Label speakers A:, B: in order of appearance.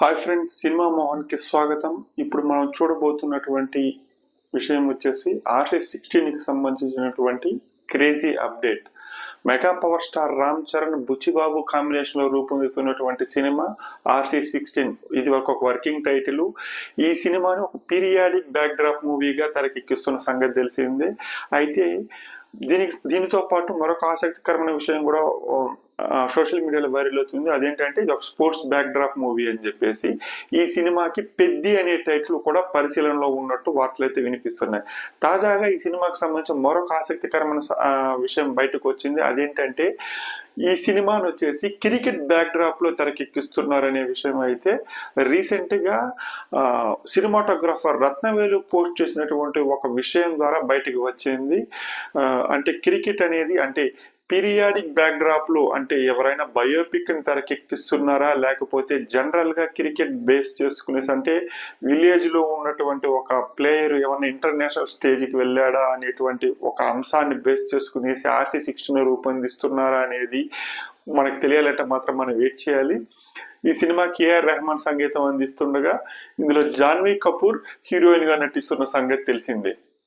A: Hi friends, cinema Mohan కి స్వాగతం. ఇప్పుడు మనం చూడబోతున్నటువంటి విషయం వచ్చేసి RC16 కి సంబంధించినటువంటి crazy update. Mega power star Ram Charan Buchibabu combination లో రూపొందుతున్నటువంటి సినిమా RC16. ఇది ఒక వర్కింగ్ టైటిల్. ఈ సినిమాని ఒక పీరియాడిక్ బ్యాక్ డ్రాప్ మూవీగా తెరకెక్కిస్తున్న సంగతి తెలిసిందే. అయితే దీనితో పాటు మరొక ఆసక్తికరమైన విషయం కూడా సోషల్ మీడియాలో వైరల్ అవుతుంది. అదేంటంటే ఇది ఒక స్పోర్ట్స్ బ్యాక్ డ్రాప్ మూవీ అని చెప్పేసి ఈ సినిమాకి పెద్ది అనే టైటిల్ కూడా పరిశీలనలో ఉన్నట్టు వార్తలు అయితే వినిపిస్తున్నాయి. తాజాగా ఈ సినిమాకి సంబంధించిన మరొక ఆసక్తికరమైన విషయం బయటకు వచ్చింది. అదేంటంటే ఈ సినిమాను వచ్చేసి క్రికెట్ బ్యాక్ డ్రాప్ లో తెరకెక్కిస్తున్నారనే విషయం అయితే రీసెంట్ గా సినిమాటోగ్రాఫర్ రత్నవేలు పోస్ట్ చేసినటువంటి ఒక విషయం ద్వారా బయటకు వచ్చింది. అంటే క్రికెట్ అనేది అంటే పీరియాడిక్ బ్యాక్ డ్రాప్ లో అంటే ఎవరైనా బయోపిక్ ని తెరకెక్కిస్తున్నారా, లేకపోతే జనరల్ గా క్రికెట్ బేస్ చేసుకునేసి అంటే విలేజ్ లో ఉన్నటువంటి ఒక ప్లేయర్ ఏమైనా ఇంటర్నేషనల్ స్టేజ్ కి వెళ్ళాడా అనేటువంటి ఒక అంశాన్ని బేస్ చేసుకునేసి RC16 రూపొందిస్తున్నారా అనేది మనకు తెలియాలంటే మాత్రం మనం వెయిట్ చేయాలి. ఈ సినిమాకి AR రెహమాన్ సంగీతం అందిస్తుండగా ఇందులో జాన్వీ కపూర్ హీరోయిన్ గా నటిస్తున్న సంగతి తెలిసిందే.